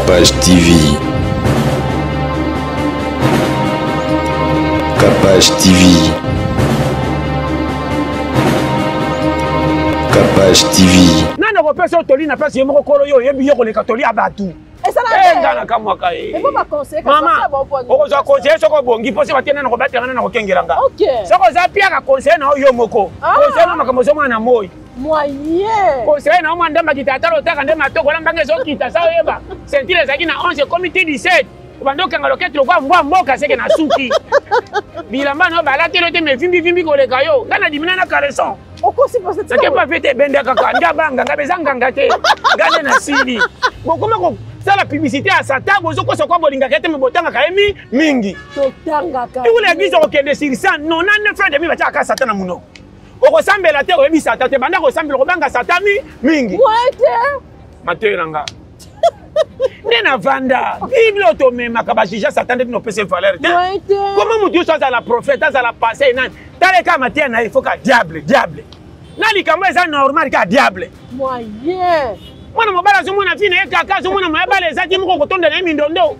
Capage TV. Capage TV. Capage TV. Nana repesa otoli na place yemo kokolo yo yebi yo koleka toli abatu. Ngana kamwa kae. Et pas conseiller Maman, on va conseiller soko bongi posi batena na kobatela na kokengelanga. OK. Soko za pia ka conseiller na yo moko. Conseiller na makambo so mwana moyi. Moyen. Conseiller na mwanda makita talo taka ndema toko la mbange zo kita sa yeba. Sentire zaki na 11 comité 17. Bandoka ngaloke tulokwa mbwa mboka seke na suki. Bilamba no balatelo te me vimbi koleka yo. Ngana dimina na caleçon. Okosi posi ça ke pas fait benda kaka ngabanga ngabezanga ngate. Ngane na sili. Bokoma ko ça la publicité à Satan bozo ko sokwa bolinga kete me botanga kaemi mingi. Totanga ka. Tu voulais dire que de sur ça non nan frère de mi bacha ka Satan na muno. Oko sambela te oyebi Satan te banda ko sambela ko banga Satan mingi. Ouais. Materanga. Nena vanda. Bible automema kabajija Satan de no pese valeur. Comment mon Dieu soit à la prophète, à la passé nan. Tale ka matia na il faut ka diable. Nali kama eza normal ka diable. Moyen. Mwana mobala zo mwana fina ekaka zo mwana mayabala ezaki moko kotonda na mindondo.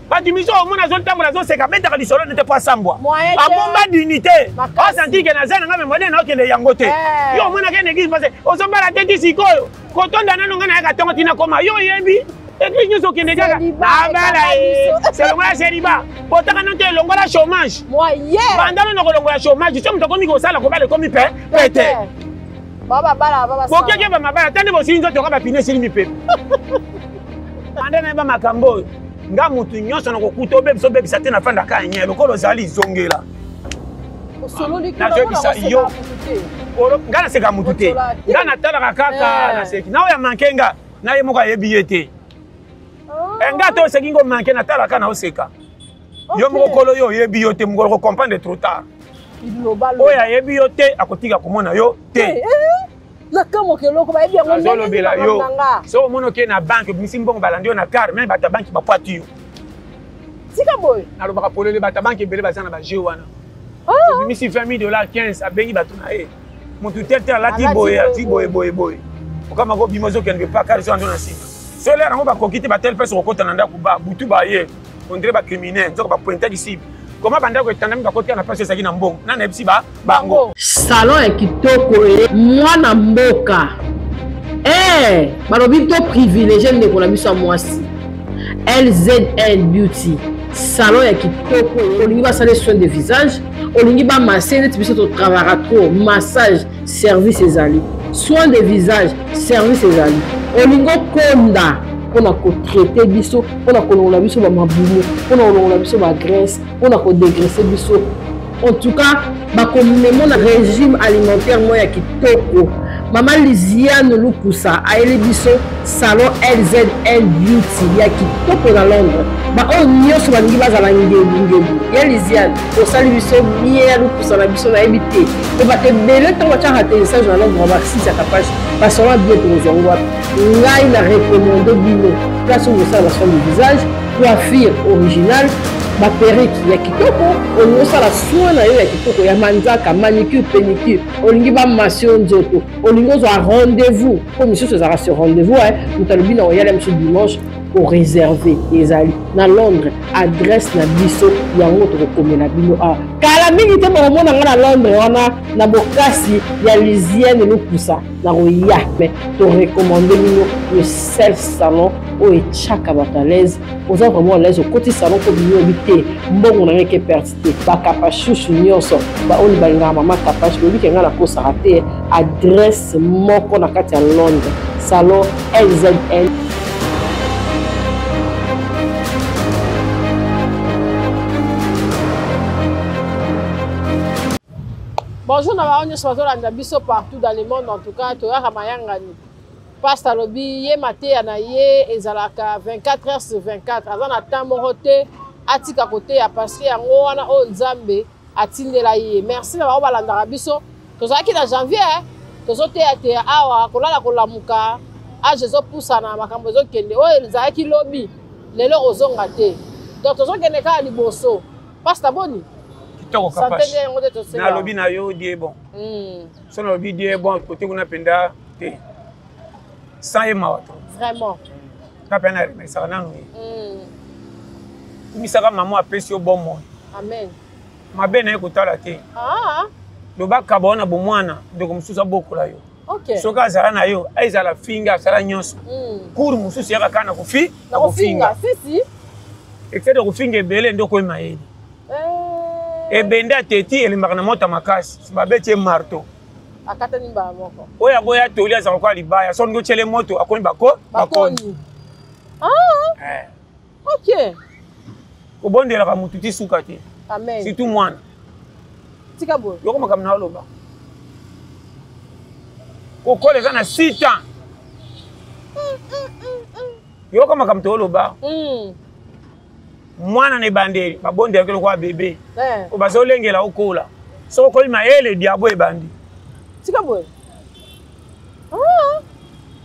Badimiso mwana zo tambola zo seka beta ka lisolo n'était pas sambwa. Abomba dignité. O senti que na zana ngame moderne okende yango te. Yo mwana ke église parce ozombala teti sikoyo. Kotonda nano ngana yaka tongo tina koma yo yebi. Église nyoso kende kaka. Abala c'est le moyen célibat. Potaka non te longola chômage. Moyen. Bandano no longola chômage. Tu me komi ko sala ko bale komi pété. Baba baba. Bokeke ba mabala tande bosinzo to ka ba pine sili mi pepe. Andana ba makambo. Nga mutu nyonso na kokuta obebiso obebisa te na fanda ka nye lokolo zali zongela. Na jebisa yo. Nga na seka mutu te. Nga na talaka kaka na seki. Na oya mankenga na ye moko ayebi ye te. Nga to seki ngo manke na talaka na oseka. Yo moko kolo yo yebi yo te moko comprendre trop tard. Oya yebi yo te akotika komona yo te. Nakamo keloko ba ebi yango ndenge bela yo. So mono ke na banque bimisi mbongo balandi yo na car même bata banque ba poiti yo. Sika boy. Na lobaka polele bata banque bele bazana ba jeu wana. Bimisi $20 15 abengi batu na e. Mutu tete la tiboye boy. Okama ko bimozo ken be pas car so ando na sima. So le rango ba kokite ba tel person okota na ndako ba butu ba ye. On dirait ba criminel, donc ba pointer ici. Comment banda ko etanda mba kotia na place ezaki na mbongo na na ebisi bango salon ya kitoko mwana mboka balobi to privilégié ndeko na biso mwasi LZN Beauty salon ya kitoko olingi basala soin de visage olingi ba masser neti biso to travailler trop massage service ezali soin de visage service ezali olingo konda on a traité biso on a kolongola biso ba mabumu on a kolongola biso ba graisse on a dégraisser biso en tout cas ba komemo na régime alimentaire moya kitoko mama Lisiane Lukusa aele biso salon LZN Beauty ya kitoko na Londres ba on nyoso balingi bazala ngebu ya Lisiane osali biso bien Lukusa na biso na ebité to ba te bele to ba tshaka te message na Londres ba si ça page ba salon bien to zongwa ngai na recommandé bino place où ça la soin du visage coiffure originale ba perruque ya kitoko on ça la soin na yo ya kitoko ya manzaka manicure pédicure olingi ba massion nzoto olingi zo rendez-vous comme monsieur ce rendez-vous mutalobi na oyala monsieur dimanche pour réserver ezali na Londres adresse na biso yango to komela bino kala mingi te mo mona na Londres wana na bokasi ya Lisiane Lukusa na roya mais to recommander bino le seul salon o echaka batalaise oza vraiment l'aise au côté salon ko bino bité mbongo na ngeke pertité ba kapachushu nyonso ba oni balinga mama kapachu lobi kenga na ko sarate adresse moko na kati ya Londres salon LZN. Bonjour, nous sommes partout dans le monde, en tout cas, tu as Ramayangani. Pasta lobby, ye maté anaye ezalaka 24 heures sur 24. Azana temps moté atika côté ya parce que yango wana o nzambe atindela ye. Merci na ba landara biso. Tozaki na janvier, tozote ate awa kolala kolamuka. A jezo poussa na makambo zo kende. O ezalaki lobby. Lelo ozonga te. Donc tozokende ka liboso. Pasta boni. Na lobby na yo die bon. So na lobby die bon côté kuna penda te. Sans mawato. Vraiment. kapena remercier nanu misaka maman apesi yo bon moi amen mabe na ekotala te lobaka bona bomwana ndeko mosusu abokola yo soki azala na yo aizala finga asala nyonso kuri mosusu yaka kaka na kofinga exede kofinga ebele nde okoyema yeli ebende ateti elimbaka na moto makasi babeti ye marto akatani mbala moko oyo aboya toli azala kwa libaya so ndenge otyele moto akoni bakoni kobondelaka motu ti suka te surtout mwana tika boye yoko makambo na oloba kokola eza na 6 ans yoko makambo to oloba mwana na ebandeli babondelaka lokola bebe o bazolengela okola soko koyima ele diabo ebandi tika boye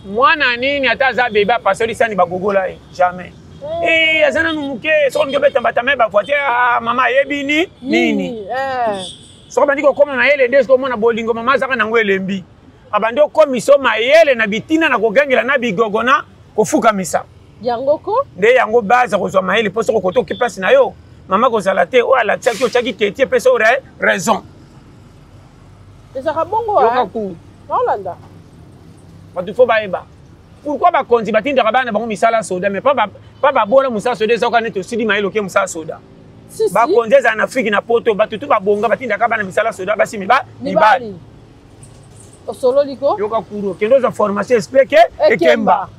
mwana nini ata aza bebe apase olisani bagogola ye jamais aza nanu moke soko ndenge obeta batame bavoiture mama ayebi nini soko bandi kokoma mayele nde soki omona bolingo mama azaka nango elembi abandi okomisa mayele na bitina na kogengela na bigogo na kofukamisa yangoko nde yango base kozwa mayele mpo soko kota oki place na yo mama kozala te oyo alatiaki otyaki keti epesa oyo raison ezaka bongo yokaku naolanda bato fo bayeba pourquoi bakonzi batindaka bana bango misala soda mais pas babola mosala soda ezaka neti osili mayele oke mosala soda bakonzi ezala na afriki na poto bato tu babonga batindaka bana misala soda basi mibali osololiko yoka kuro kende oza formation explique ekemba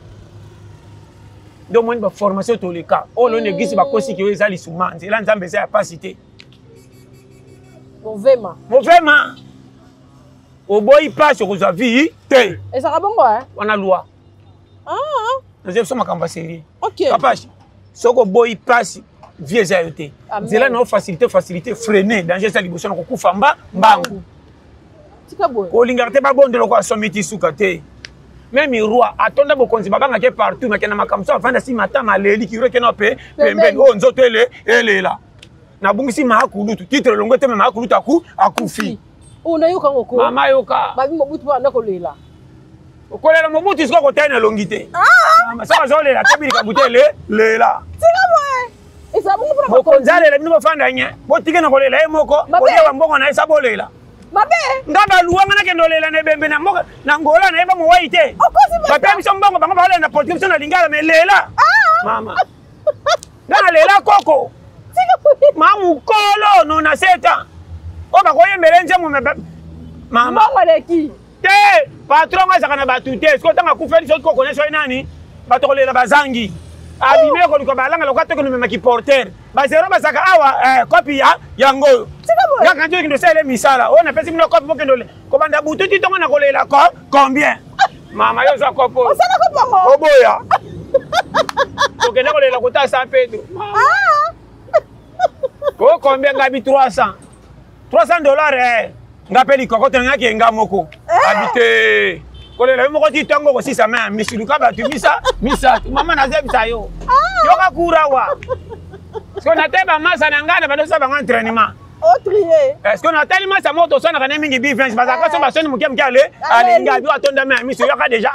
nde omoni baformation toleka oyo loni eglise bakosiki oyo eza lisuma nzela nzambe eza ya pasi te movema oboyi pasi okozwa vie te ezaka bongo wana loi naza biso makambo ya serie kapashi soki oboyi pasi vie eza yo te nzela na facilité freine danger eza liboso na kokufa mbangu kolingaka te babondela ko asomi ti suka te même roi atonda bokonzi babangaki partout makena makambo so afanda si matama aleli kiro ekena pe pembeni oyo nzoto elela nabungisi maakulutu titre longo te me maakulutu akufi mama yoka okolela mobutu sikoyo kotai na elongi te soko azolela te bilika butu lela bokonzi alela bino bofanda nye botike na kolela ye moko koyewa mbongo na ye sa bolela nga baluwanga nakende olela na ebembe na mboka na ngola na yeba mowai te bapea biso mbongo bango baolela na politike biso na lingala me lela mama nga na lela koko ma mokolo no na 7 ans oyo bakoyembele nzembo mama te patron ngo ezaka na bato te soki otanga kufeli soki kokone soki nani bato kolela bazangi abime koliko balanga loka toke nomemaki porter bazero bazaka awa kopi yango oyo ngaka nti okende osala misala oyo napesi bino kopi mokende kobanda butu ti ntongo na kolela combien mama yo ozwa kopo oboya tokende kolela kota San Pedro o combien ngabi 300 $300 nga mpe likoko tengaki enga moko abite kolela yo moko ti ntongo kosisa me misiluka bato misatu mama nazebisa yo yoka kurawa soki natali bamasa na ngai na badosa bango entraînement soki natali masa moko tosonaka ne mingi bivenge bazalaka so basoni moke moke alinga bi atondami ya miso yoka deja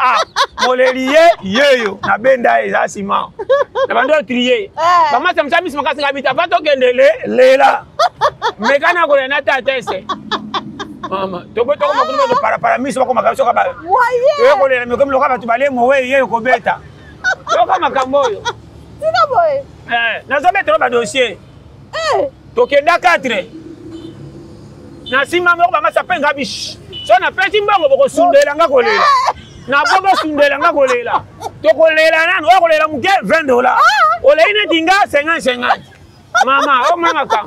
moleli yeyo na benda eza nsima na bando otrie bamasa mosa miso makasi nga bita pa tokende lela meka na kolela na tatese mama tobotoko makulu bato parapara miso bakomaka biso kaba oyekolela mikomi loka bato balemo we yeyo kobeta yoka makambo oyo nazobetelo badossier tokenda 4 na nsima moko bamasa mpe nga bishi so napesi mbongo bokosundela nga kolela na bokosundela nga kolela tokolela nano oyo kolela moke $20 olei neti nga 50 mama omangaka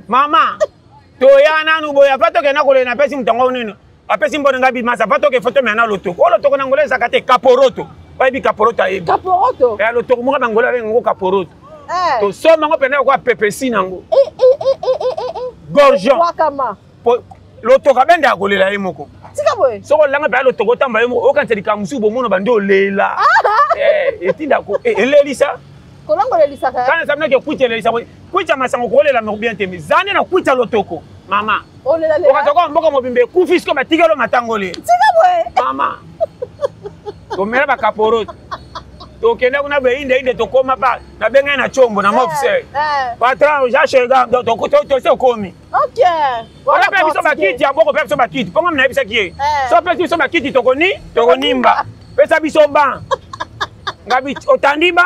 mama toya nanu boya pa tokenda kolela napesi mutongo nini apesi mbona nga bimasa pa toke foto mena lotoko o lotoko na ngolo ezaka te kaporoto bayebi kaporoto ayebi ya lotoko moka bangolo abenga ngo kaporoto tosomba ngo pena yokoya pepesi nango gorgeon lotoko abende ya kolela ye moko soko olanga mpe ya lotoko otamba ye moko okanisa likambo mosusu bomono bandi olela etindako elelisa kana saminaki okuita elelisa kuita masango kokolela moko bien te zande na kuita lotoko mama okatoko mboka mobimba ekufi siko batikelo matango le mama tomela bakaporote tokende kuna beinde tokoma pa na benga na chombo na mofse patron ja chega tokose okomi OK wala pe biso bakiti ya boko pe biso bakiti ponga mna bisa kie so pe biso bakiti tokonimba pesa biso ba ngabi otandiba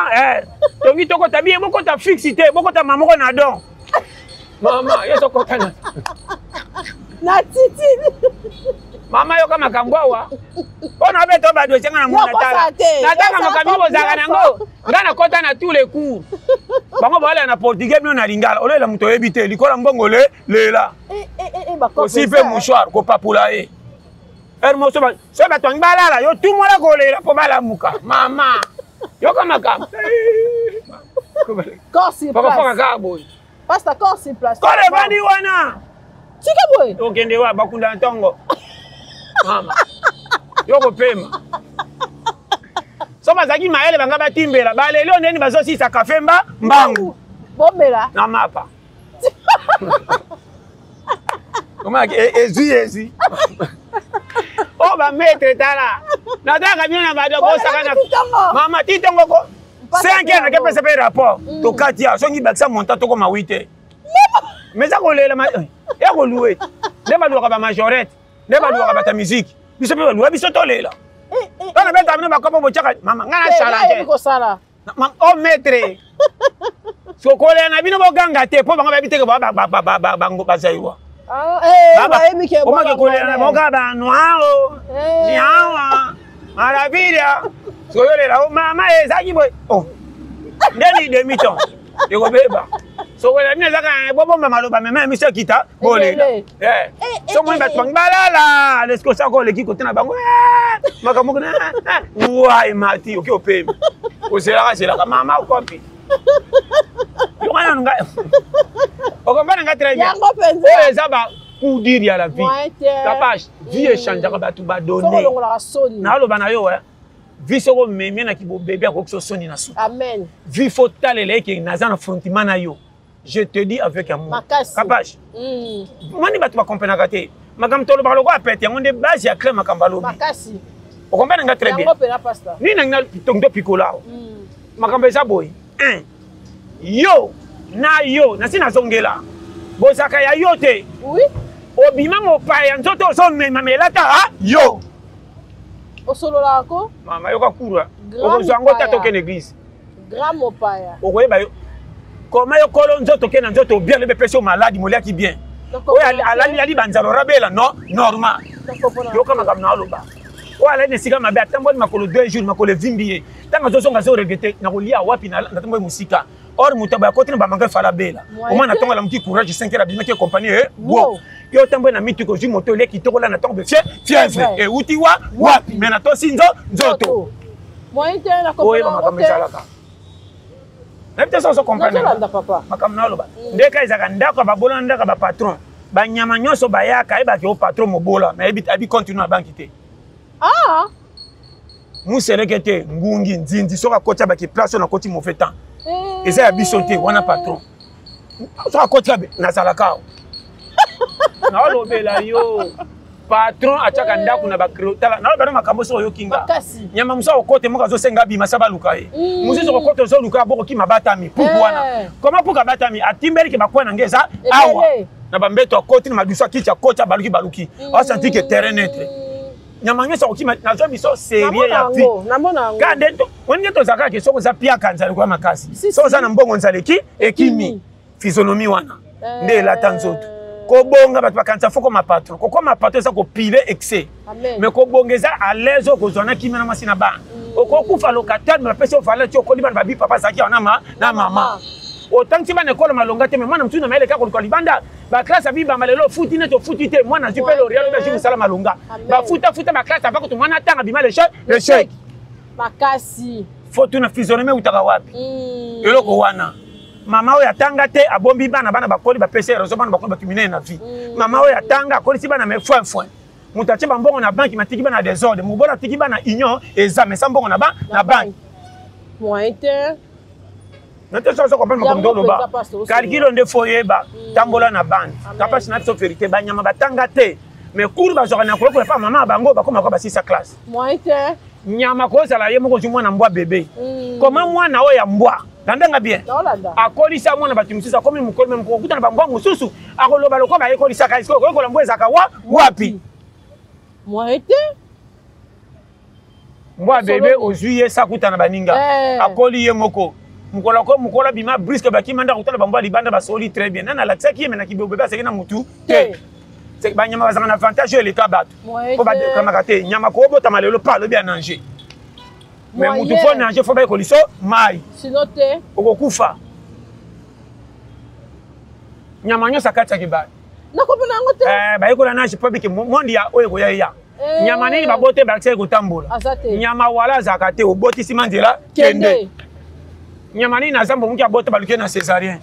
tongi toko tabie boko ta fixité boko ta mamoko na don mama yeso kokana na titi mama yo kama kambwawa ona beto ba dosenga na mona tala nataka makambi bozaka nango ngana kota na tous les cours bango bala na portugais bino na lingala olela muto ebite likola mbongole lela aussi pe mouchoir ko papula hermo so ba tongi balala yo tumola ko lela po bala muka mama yo kama kam corps sur place papa ka boy pasta corps sur place kole bandi wana tika boy okende wa bakunda ntongo mama yoko pema so bazaki maele banga batimbela balelo ndeni bazosisa kafe mbangu bomela na mapa koma ezi o ba maître tala nataka bino na bado bosaka na mama titongo ko 5 na kepesa pe rapport to katia songi bakisa monta to ko ma 8 mais ça ko lela ya ko louer ndeba do ka ba majorette ndeba do ka ba ta musique biso pe louer biso to lela ona beta bino bakopo bochaka mama ngana challenge ko sala o maître so ko lela na bino boganga te po banga babiteke bango bazaiwa o ma ke ko lela na boga ba noao niawa maravilla so yo lela o mama ezaki boy oh ndeni demi-temps yoko beba so wala mina zaka bobomba maloba mema miso kita bolela so mo batwa balala lesko sa ko leki kote na bango makamoko na wai mati oki opemi osela mama kopi yo kana nga okombana nga très bien yango penza eza ba coup dire ya la vie capable vie échange ka batu ba donner na loba na yo vie soko meme na kibo bébé akokso soni na so amen vie faut talela ke naza na frontiment na yo. Je te dis avec amour. Kapash. Mani batu ba comprendre kate. Makam tolo ba loko apete on de base ya crème makambalo. Makasi. O comprendre nga très bien. Ni na tongdo pikola. Makamba eza boy. Yo na sina zongela. Bozaka ya yo te. Oui. Obima mo pa ya nzoto so memelata yo. Osolola ko? Mama yo ka kura. O zongo tatoke l'église. Grand mopaya. O koyeba yo. Comment yo kolo nzoto ke na nzoto bien le peso malade molia ki bien. Oya alali ali banzalo rabela non normal. Yo kama kamna loba. Oya alali nesika mabe atamboli makolo 2 jours makolo vimbiye. Tanga zozonga zo regretter na kolia wapi na tambo musika. Or mutaba ya kote na bamanga fala bela. O mana tonga la mki courage 5 heures abimeke compagnie wow. Yo tambo na mitu ko ju moto le kitoko la na tongo fièvre et utiwa wapi mais na to sinzo nzoto. Moi interne la comprendre. Oya makambe salaka. Nabite so comprendre papa makamna loba ndeka izaka ndako babola ndaka ba patron ba nyama nyonso bayaka ebaki o patron mobola mais abi continue na banki te museleke te ngungi nzinzi soka kocha baki place na koti mo fetan eza ya biso te wana patron soka kocha na salaka na lobela yo patron achaka ndako na bakrotala na bana makambo so yo kinga nyama musa okote moka zo senga bi masaba luka e muzizo okote zo luka boko ki mabatami pukwana comment puka batami atimbeli ke bakwana ngeza awa na bambeto okote na madusa kicha kocha baluki o senti que terrain netre nyama nyesa okima na zo biso sérieux ya fi ka dento wonye to zaka ke soko za pia kanza kwa makasi so za na mbongo nzaleki ekimi physionomie wana nde la tanzoto ko bonga batu bakanza foko ma patron ko ma patron ça ko pile excès mais ko bongeza à l'aise ko zona kimena masina ba ko kufa locataire mais pesa ofala ti ko libana babi papa zaki na mama autant ti bana école malonga te mais mwana mtuna maile ka ko libanda ba classe abi ba malelo futi ne to futi te mwana tu pe le real be ji sala malonga ba futa ba classe ba ko to mwana tanga bi mal le chèque makasi faut une physionomie utaka wapi eloko wana mama oya tanga te abombi bana bakoli ba PC rezo bana bakoli bakimine na vie mama oya tanga akoli si bana me foin mutache mbongo na banki matiki bana désordre mubona tiki bana union eza mais mbongo na banki moyen te nete so comprendre makondo loba calcul nde foyeba tambola na banki kapasi na so vérité banyama batanga te mais cours ba zora na ko pa mama bango bakoma ko ba 6 classe moyen te nyama kozala ye moko mwana mbwa bébé comment mwana oyo ya mbwa landanga bien akolisa mwana batu mosusu akomi mokolo meme kokutana bambwa mosusu akoloba lokola bayekolisaka eske okoyekola mbwa ezaka wapi mbwa bébé ozwi ye sakutana baninga akoli ye moko mukola bima brisque bakimanda kutala bambwa libanda basoli très bien nana latisaki ye menaki bébé aseki na mutu te banyama bazanga na avantage eleka bato po bakamaka te nyama koobotama lelo pa alobi ya nanger mais mutu fo nanger fo bayekoliso mai okokufa nyama nyonso akatiaki bato bayekola nage po bike mondi ya oyo ekoya eya nyama nini babote bakisaki kotambola nyama wala azalaka te obotisima nzela kende nyama nini aza mbomuki abote baluki na césarien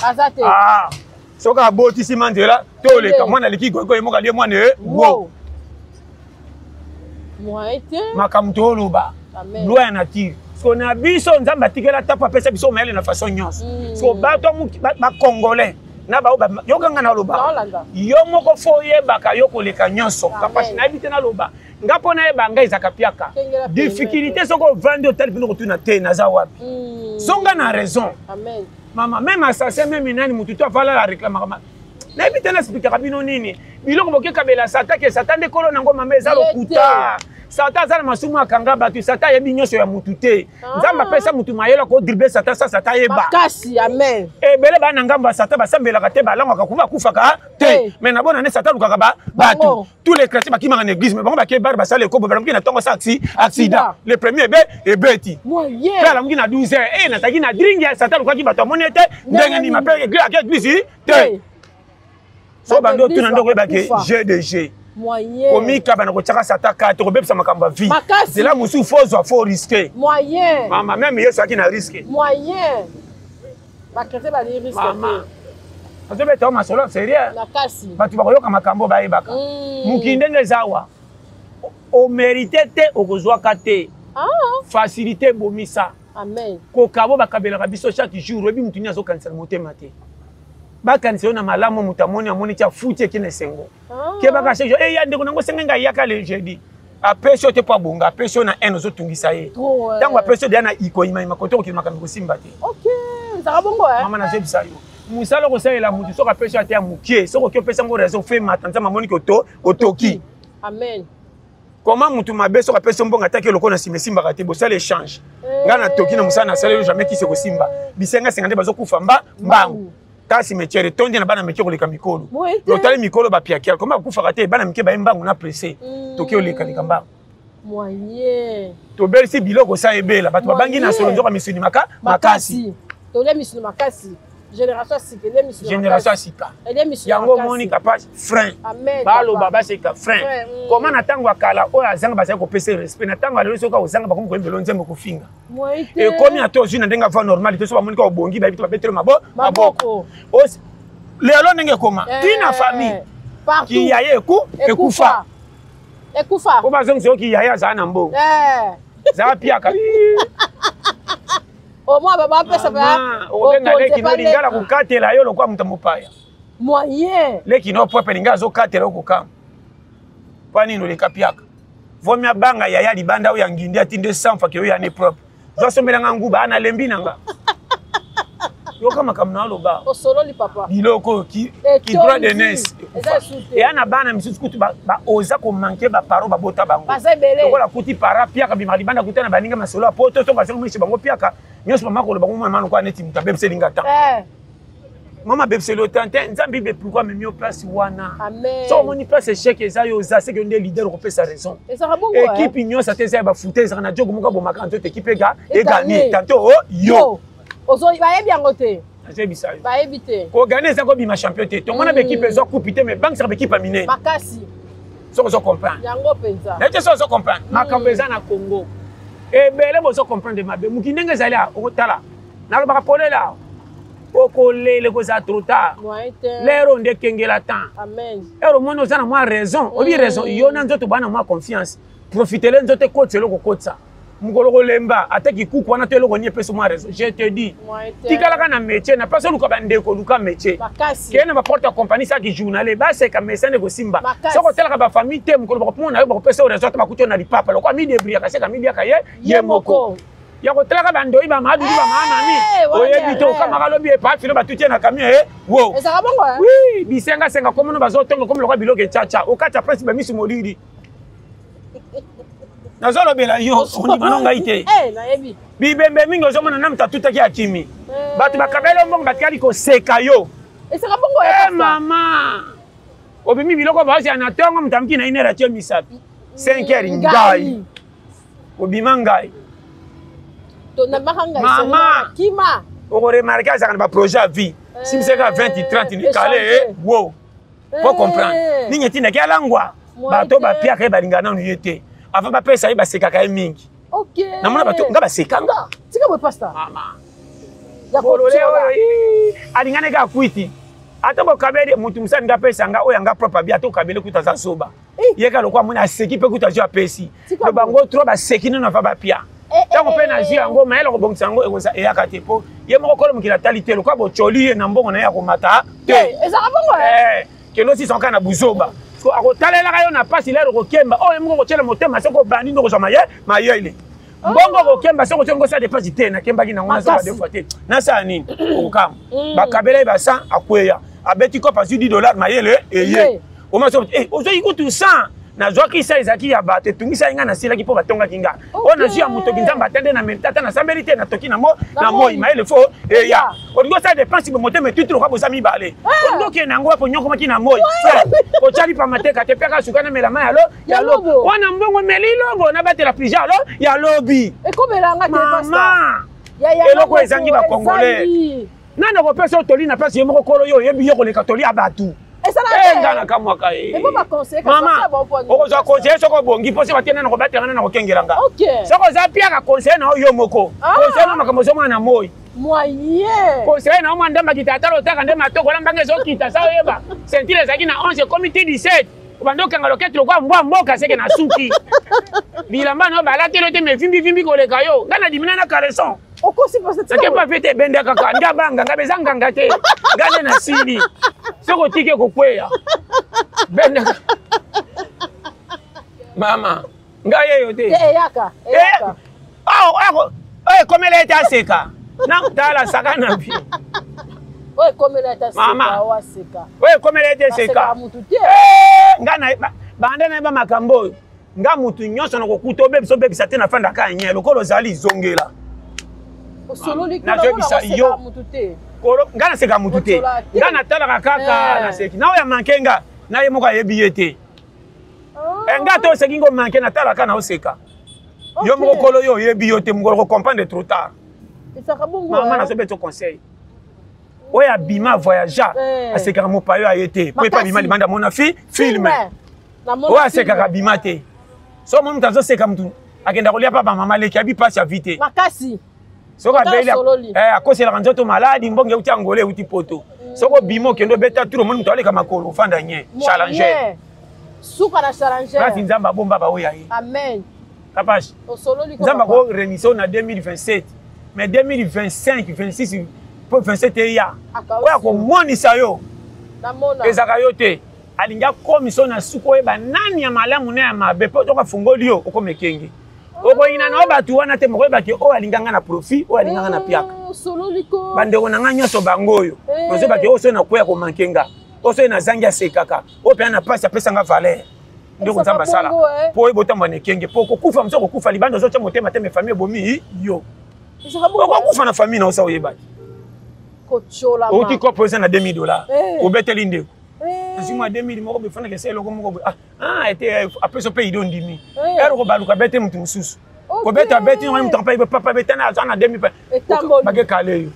soki abotisima nzela to oleka mwana aleki goyegoye moko alie mwana wo makambo tooloba loi ya nature so na biso nzambe atikela tapo apesa biso mayele na façon nyonso so bato bacongolais na bao yokanga na loba yo moko fo oyebaka yo koleka nyonso kapasi nayebi te naloba nga mpo nayeba ngai ezaka piaka difficulté soko ovandi otali mpino kotuna te naza wapi zonga na raison mama même assassin même nani mutu to avala la réclamaka nayebi te nasplikaka bino nini biloko bokekabela satan ke satan nde kolo nango mama eza lokuta satan aza na masumu akanga bato satan ayebi nyonso ya mutu te nzambe apesa mutu mayele kodrible satan sa satan ayeba ebele bana ngambo ya satan basambelaka te balangwaka kuba akufaka te mais nabona ne satan alukaka bato tous les chrétiens bakimaka na église mais bango bakei bari basala ekobo balamuki na ntongo sa accident le premier ebeti mpe alamuki na 12 heures nataki na dringi ya satan alukaki bato amoni ete ndenge nima mpe ake église te so bando otuna ndoko oyebake gdg komika bana kotiaka satan kate kobebisa makambo ya vie zela mosusu fozwa fo riske mama meme yesu aki na riske azobetao masolo sérieux bato bakoyoka makambo bayebaka mokili ndenge eza awa omérite te okozwaka te facilité ebomisa kokabo bakabelaka biso chaque jour oyebi mutu nini azokanisaka motema te bakanisa yo na malamu mutu amoni tia futi ekina esengo ke bakashe jo ya ndeko nango senga ngai yaka le jeudi apesi yo te po abonga apesi yo na ene ozotungisa ye ntango apesi yo deya na ikoyima kote okili makambo kosimba te mama nazebisa yo musala kosalela mutu soki apesi yo ate ya mokie soki oki opesa yango raison fe mata nzambe amoniki otoki koma mutu mabe soki apesi yo mbongo ataki eloko na nsima esimbaka te bosala échange ngai natoki na mosala nasaleli jamais kisi kosimba bisenga senga nde bazokufa mbangu ta cimetière tondi na bana mike koleka mikolo lotali mikolo bapiakiala koma bakufaka te bana mike baye mbangu na pressé toki olekaleka mbangu tobelisi biloko sa ebela bato babangi na solo nzoka misuni makasi génération asika yango moni kapasi frein baloba baseka frein koma na ntango akala oyo azanga bazali kopesa respect na ntango alelo soki ozanga bakomi koyembela nzembo kofinga ekomi ate ozwi na ndenge ava normalité so bamonika obongi bayebi te babetelo maboko lelo ndenge ekoma tina famille kiyaye ekufa po bazongisa yo kiyaye azala na mbongo zala piaka Oma baba pesa ba. Okenga leki no lingala kukatela yo lokwa muta mupaya. Moyen. Leki no pope linga zo katela okukama. Pani no lekapiaka. Vomia banga ya libanda o yangindi atinde sanfa ke yo ya ne propre. Zo sombela nguba ana lembi nanga. Yo kama kamna loba. O solo li papa. Biloko ki droit de naissance. Et ana bana misusu kutu ba oza ko manquer ba paro ba bota bango. Lokola kuti para piaka bima libanda kutana baninga masolo apoto to basengo mishi bango piaka. Nyonso mama ko loba mama mano kwa neti mutabebse linga ta. Mama bebse lo tante nzambi be pourquoi me mio place wana. Amen. So moni place échec eza yo za c'est que ndé leader ko pesa raison. Équipe union ça te ça ba fouter ça na jogo muka bo makanto équipe ga et gagner tantôt yo. Ozo ba yebi angote. Azebi sa yo. Ba yebi te. Ko gagner ça ko bima champion te. To mona be équipe zo coupe mais banque ça be équipe amine. Makasi. So zo comprendre. Yango penza. Na te so zo comprendre. Makambo eza na Congo. Ebele bozo comprendre mabe muki ndenge ezali okotala nalobaka pole la okolele koza trop tard lero nde kengela temps ero mona oza na mwa raison obi raison yo na nzoto bana mwa confiance profitele nzoto ekotisa eloko okotisa mukolo lemba ataki kuku wana te loko ni peso moi raison je te dis tikala na métier na personne luka bandeko luka métier kena ba porte compagnie ça qui journalé ba c'est comme ça ne go simba soko tela ba famille te mukolo ba pona ba peso raison ta ba kuto na lipapa loko mi debria ka se ka mi dia ka ye moko ya ko tela ka bando iba ma du ba ma nani oyebi to kama ka lobi e pa filo ba tutie na camion wo ezaka bongo oui bisenga senga comme no bazo tongo comme loko biloke chacha o kata presse ba misu molidi nazolo bela yo oni banonga ite nayebi bibembe mingi ozomona na mta tutaki akimi batu bakabela mbongo batikali ko seka yo ezaka bongo mama obimi biloko bazi na tongo mtamki na inera tio misapi 5h ngai obima ngai to na makanga mama kima oko remarquer ça ba projet à vie si mseka 20 30 ni kale wow faut comprendre ningi tina kala ngwa bato ba pia ke balingana nu yete avant ba pesa ba seka ka mingi OK na mona bato nga ba seka nga tika bo pasta mama ya ko alingane ka kwiti ata bo kabele mutu musani nga pesa nga oya nga propre bia to kabele kuta za soba yeka lokwa mona seki pe kuta jo pesi lo bango tro ba seki no na va ba pia tango pe na zia ngo maelo ko bongisa ngo egoza eyaka te po ye moko kolo mukila talite lokwa bo choli na mbongo na ya ko mata te ezaka bongo kelo 600 na buzoba so akotalela kayo na pasi lero ko kemba o yemgo ko chela motema soko bandi ndo ko zama ye ile mbongo ko kemba soko chongo sa deposit te na kemba kina ngona sa defa te na sa nini okam bakabela ba 100 akweya abeti ko pasi $10 mayele eye o ma so ozo ikutu 100 na zoki sa ezaki ya bate tungisa inga na sila ki po batonga kinga ona zia muto kinzamba atende na mentata na sambelite na toki na moi mayele fo ya olingo sa dépense bo motema tutro ka boza mibale olingo ke na ngo po nyoko maki na moi o chali pa mateka te peka sukana mela ma ya lobo wana mbongo meli lobo na batela prija ya lobi e komela nga te pasta ya eloko ezangi ba congolais nana ko pesa toli na pesa yemoko kolo yo yebi yoko le katoli abatu ngana kamwaka mama okozwa conseiller soko bongi mpo se batiena na kobatela na kokengelanga soko za pia ka conseiller na yo moko conseiller na makambo zomwana na moi conseiller na omanda makita lotaka nde matoko la mbange ezokita sa oyeba sentile ezalaki na 11 comité 17 obanda okanga lokete lokwa mbwa mboka seke na suki bilamba na balatelo te mevimbi koleka yo nga na dimina na caleçon seke pa fete ebende kaka nga banga nga beza nganga te nga nde na sili soko tike kokweya bende mama nga yeyo te komela ete aseka na tala saka na bi mama komela ete seka nga na bande na ba makambo oyo nga mutu nyonso na kokuta obebiso obebisa te na fanda ka nye lokolo ozali izongela nazobisa yo nga naseka mutu te nga natalaka kaka naseki na oyo amanke nga na ye moko ayebi ye te nga te oseki ngo manke natalaka na oseka yo moko kolo yo oyebi yo te mokolo kocomprendre trop tard mama nazobeti conseil oyo abima voyagea asekaka mopa yo aye te po epa abima libanda mona filme oyo asekaka abima te so mo mutu azoseka mutu akenda kolia pa bamama leki abi pasi avi te soko abeli akoselaka nzoto maladi mbongo euti angole euti poto soko bima okende obeta turo moni mutu aleka makolo ofanda nye challenger kasi nzambe abomba baoyo aye kapashi nzambe ako remission na 2027 mais 2025 26 po 27 eya oyo akomonisa yo ezaka yo te alingi akomiso na suku oyeba nani ya malamu na ya mabe po toka fungoli yo okomekenge okoyina na bato wana te moko oyebaki oyo alinganga na profit oyo alinganga na piaka bandeko na nga nyonso bango oyo ozobaki oyo soki nakwea komankenga oyo soki nazangi asekaka oyo mpenza na pasi apesanga valeur ndeko nzambe asala mpo oyebotambwa na ekenge mpo kokufa moso kokufa libanda ozotya motema te me famille ebomi yo okokufa na famille na osa oyebaki outi kopo eza na $2000 obeteli ndeko azimwa 2000 moko befana kese eloko moko ete apeso mpe ido ndimi ero kobaluka bete mutu mosusu kobeta beti ngo mutu mpe papa betana aza na 2000 bage kale yo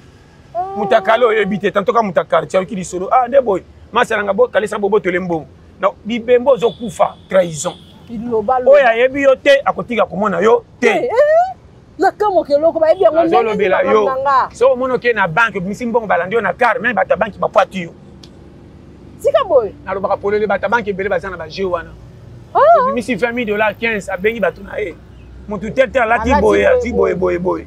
mutu akale oyebi te tantoka mutu quartier oki lisolo nde boy masalanga bo kalesa bobo tole mbongo na bibembo ozokufa trahison oyo ayebi yo te akotika komona yo te azolobela yo so omona oke na banke misi mbongo balandi yo na kar me bato ya banki bapwati yo sika boy nalobaka polele bato ya banke ebele baza na baje wana obimisi $20 15 abengi bato na ye mutu tete alati boye ati boye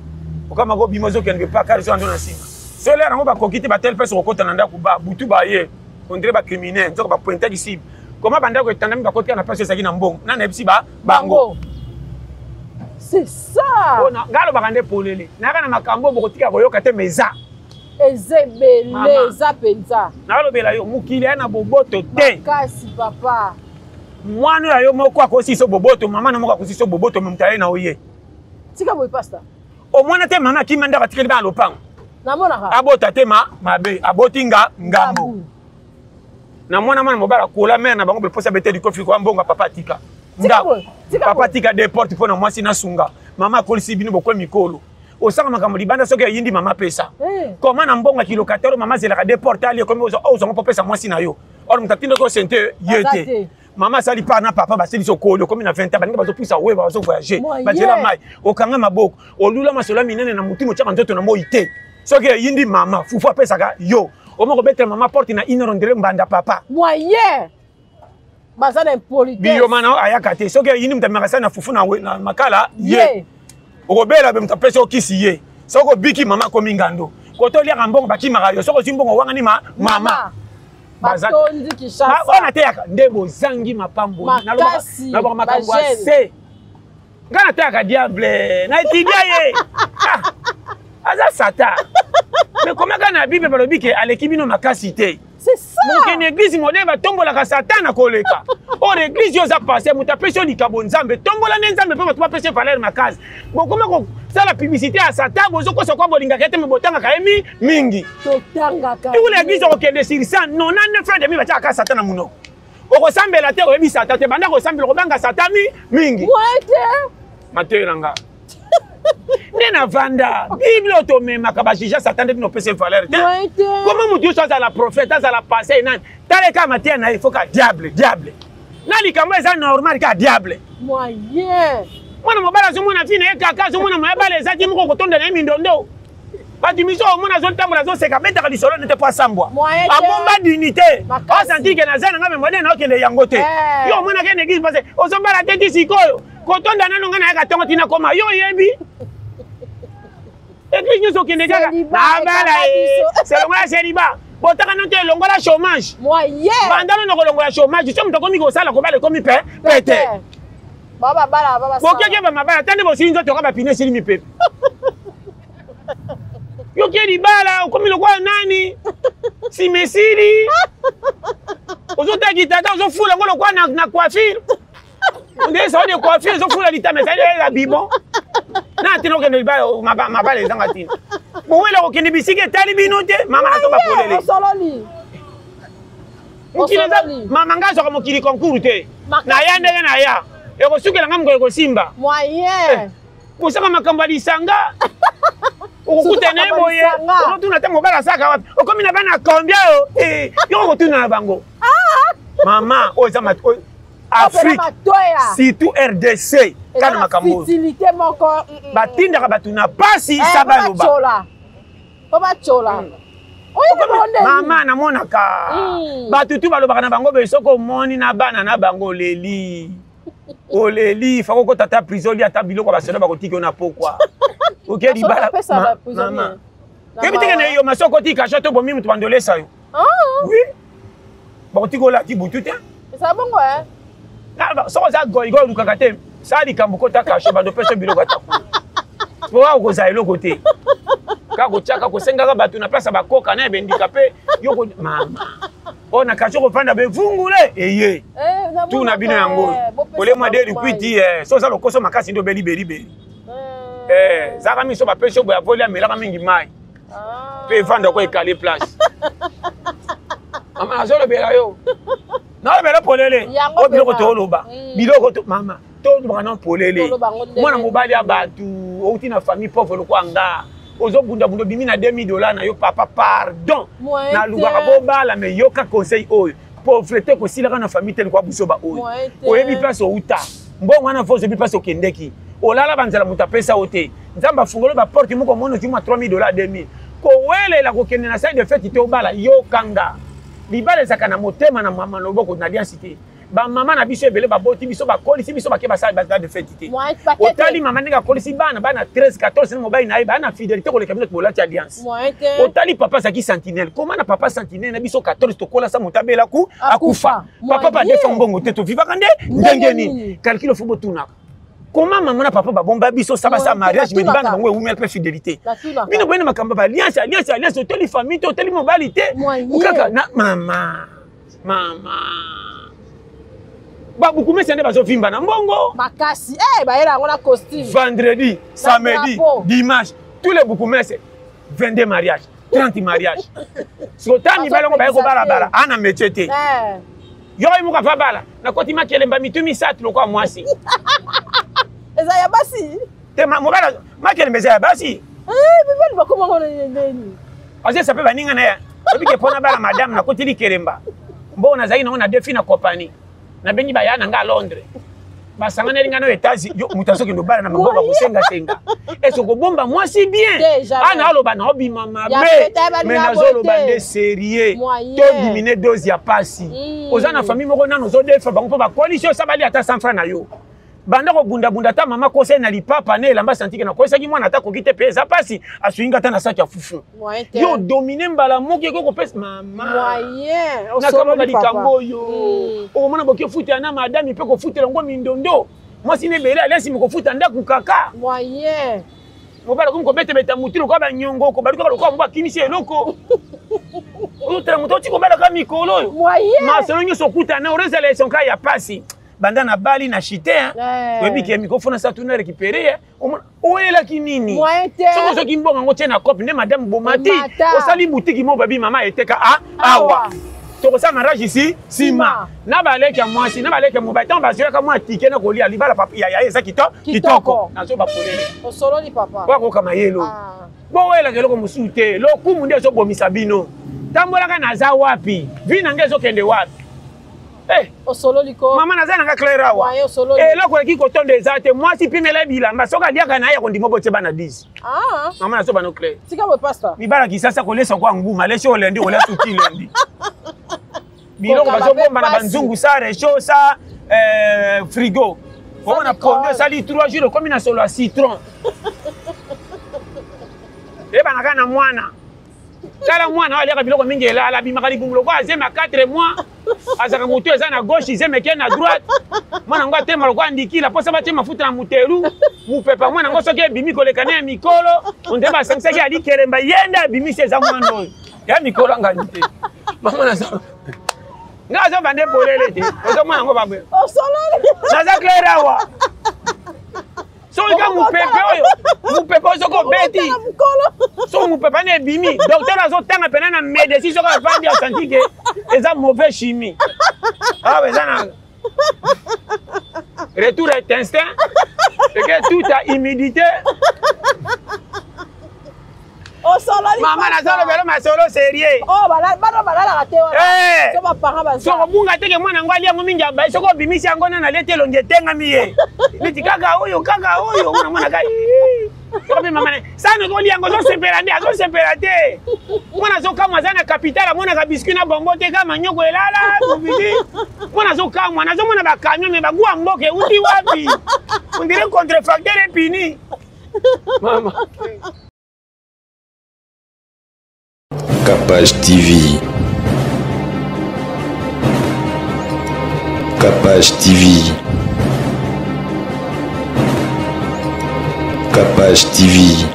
okama ko bimozo kende pa kali so ando na sima so le rango ba kokite ba tel pesa kokota na ndako ba butu ba ye on dirait ba criminel nzoko ba pointer ici comment banda ko etanda mi ba kokita na pesa saki na mbongo na na ebisi ba bango c'est ça ona ngalo ba kande polele na kana makambo bokotika koyoka te meza ezebele za penza nalobela yo mukili na boboto te kasi papa mwana ya yo moko akosiso boboto mama na moko akosiso boboto mumtaye na oye tika boy pasta o mwana te mama kimanda batikeli ba lopango namona ka abota te mabe abotinga ngambo na mwana mobala kola mère na bango beposa bete di kofi ko mbonga papa tika papa tika de porte pona mwasi na sunga mama kolisi bino bokwe mikolo osanga makambo libanda soki yindi mama pesa comment na mbonga kilokatero mama zelaka de porte ali comme ozongo po pesa mwasi na yo or mutatindo ko sente yete mama sali pa na papa baseli sokolo comme na 20 ans baninga bazopisa we bazo voyager bazela mai okanga maboko olula masola minene na mutimo chaka nzoto na moite soki yindi mama fufu apesa ka yo omoko betre mama porte na inorondere mbanda papa moyen bazana impolitesse biyo mana ayaka te soki yindi mutamaka na fufu na makala ye okobela be mutapesa okisi ye soko biki mama komi ngando kotolia mbongo bakimaka yo soko zimbongo wanga ni mama batondi kishasa ona te yaka ndebo zangi mapambo na ba makambo ase ngana te yaka diable na etidia ye aza sata mais comment kana bible balobi ke aleki bino makasi te c'est ça donc une église modèle va tombola ka satana koleka or église yo za passé mutapesa likabo nzambe tombola ne nzambe pe batuma pesa valeur makasi bon comment ko ça la publicité à satan bozo ko sokwa bolinga kete me botanga ka emi mingi totanga ka tout l'église au kende sur ça non na frère de mi bacha ka satana muno oko sambela te o ebi satan te banda ko sambela ko banga satani mingi ouais Mathieu nanga Nena vanda Bible automema kabajija Satan de no pese valeur. Comment mutu so za la prophète za la passé nan tale ka Mathieu na il faut ka diable nali kama za normal ka diable moyen mwana mobala zo mwana fine kaka zo mwana mabala za ti moko kotonda na mindondo bati miso mwana zo tambola zo seka beta ka disolo n'était pas sambwa abomba dignité o senti que na zana ngame moderne o kende yango te yo mwana ke n'existe parce o zo bala te sikoyo kotonda nano ngana ka tongo tina koma yo yebi église nyonso kende kaka na bala c'est le moyen célibat botaka no te longola chômage moyen bandalo no longola chômage so mutoko mi ko sala ko bale komi pete baba bokeke ba mabala tande bo sinzo to ka ba pine sili mi pepe yo kedi bala komi lo kwa nani si mesili ozo tagi tata ozo fula ngolo kwa na coiffure ndé ça de coiffure ozo fula lita mais ça la bibon na tino ke no ba mabala ezanga tino bo wela ko kende bisike tali binote mama na to ba polele sololi mukili mama ngazo ka mukili concours te na ya ndenge na ya eko sukela ngam ko simba moyen kusaka makambo lisanga ukutene boye otuna tango bala saka wapi okomi na bana kombia yo kotuna na bango mama oza Afrique surtout RDC kana makambo utilité moko batindaka batuna pasi sabaloba chola mama na monaka batutu balobaka na bango besoko moni na bana na bango leli oleli fako ko tata prison li ata biloko baselo bakotiki na pokwa OK libala mama kebiteke na yo masoko tika chateau bomi mutu bandolesa yo oui bakotiki la ti butu te ça bongo na soko za goigo lukaka te sali kambuko taka cho bando pesa biloko ata po wa ko za eloko te ka ko chaka ko senga ka batu na place bakoka na bendika pe yo ko mama ona kacho ko fanda be vungule eye tu na bino yango ole mwa de liquiti so za lokoso makasi ndo beli zaka miso ba pesho boya volia melaka mingi mai pe vanda ko ekale place mama azolo bela yo na bela polele o biloko to loba biloko to mama to bana polele mwana mobali abatu outi na famille pauvre lo kwanga ozo bunda bimi na $2000 na yo papa pardon na lubaka bobala me yoka conseil oyo pauvreté ko silaka na famille tel kwa busoba oyo oyebi place outa mbongo wana fozo bi place okendeki olala banzala mutapesa ote nzamba fungolo ba porte moko mono juma $3000 2000 ko wele la ko kende na side de fête te obala yo kanga libale zaka na motema na mama loboko na dia cité ba maman na biso ebele ba boti biso ba kolisi biso ba ke ba sala ba de fête. Otali maman ndeka kolisi bana 13 14 mobile na ba na fidélité ko le cabinet ko lati alliance. Otali papa saki sentinelle. Comment na papa sentinelle na biso 14 to kola sa motabela ku akufa. Papa ba defa mbongo te to viva kande ndenge ni. Calcul faut botuna. Comment maman na papa ba bomba biso ça va ça mariage mais bana bango umi peu fidélité. Bino bwana makamba ba alliance otali famille otali mobilité. Ukaka na mama. Ba beaucoup mais c'est ne bazo vimba na mbongo. Makasi ba yela ngona costume. Vendredi, samedi, dimanche, tous les beaucoup mais c'est 22 mariages, 30 mariages. Sotani balongo ba ko bara ana métier. Yo imuka fa bala na koti makelemba mitumi satu lokwa mwasi. Eza ya basi. Te mobala makelemba eza ya basi. Bibeli bakoma ngona ndeni. Ose ça peut baninga na ya. Obi ke pona bala madame na koti likeremba. Mbona zaina ona defi na compagnie. Na bengi bayana nga Londres. Basangana linga no etazi yo mutaso ke ndobala na maboko kusenga senga. Eso ko bomba mwasi bien. Ana aloba na obi mama mais nazolo bande sérieux. To diminuer dose ya pasi. Ozana famille moko nano zo defa bango po ba coalition sabali ata 100 francs na yo. Banda ko bunda ta mama kose na lipapa ne lamba santike na kosa ki mwana ata ko kite pesa pasi asuinga ta na saki ya fufu. Yo dominer mbala moke ko pesa mama. Moyen. Na kama bali kambo yo. O mona boke futa na madame pe ko futela ngo mindondo. Moi sine bele alesi mko futa ndaku kaka. Moyen. Mobala ko bete beta mutilo ko ba nyongo ko bali ko mba kimisi eloko. O tra mutoti ko bala ka mikolo. Moyen. Ma selo nyo sokuta na orezele sonka ya pasi. Banda na bali na chité webi ke microphone sa tuna récupérer oela kinini soko ki mbonga ngo tena copie ne madame Bomati osali boutique mo babi mama eteka awa to sa mariage ici sima na baleke ya mwasi na baleke mobile tant basira ka mwa ticket na kolia libala papa ya eza kitoko na so ba polele osolo ni papa kwa ko kama yelo bo wela ke loko musute lo kumu ndio so bomisa bino tambola kana za wapi vina ngezo kende wapi. Osolo liko mama nazana ka claira wa loko eki kotonde ezate mwasi pimela bilamba soka diaka na ya kondimo bote bana 10 mama naso bano clair tika bo pastor mibala kisasa kolesa kwa nguma lesho olendi ola tuti lendi biloko bazo bomba na banzungu sa recho sa frigo on a pondu sali 3 jours comme na solo citron bana kana mwana kala mwana wali ka biloko mingi la bimakali bumulo kwa zema 4 mois azaka moto eza na gauche zema ke na droite mwana ngo atema lokwa ndikila posa batema mafuta na muteru mupepa mwana ngo soki bimi koleka na mikolo onde ba sangsaki ali keremba yenda bimi seza mwana oyo ya mikolo ngani te mama na so ngazo bande bolele te ozo mwana ngo babwe osolo naza claira wa so ika mupepe oyo mupepe oyo soko beti so mupepe ne bimi docteur azo tanga pena na médecine soko avandi a senti que eza mauvais chimie eza na retour est instinct et que tout a humidité mama nazalo belo masolo sérieux soko bunga teke mwana ngo aliango mingi abai soko bimisi yango na lete longe tenga miye niti kaka oyo mwana kai soko mama ne sana ko liango zo sepela te mwana zo kama zana capital mwana ka biscuit na bongo te kama nyoko elala bubidi mwana zo kama nazo mwana ba camion me bagua mboke uti wapi on dirait contrefacteur epini mama Capage TV. Capage TV. Capage TV.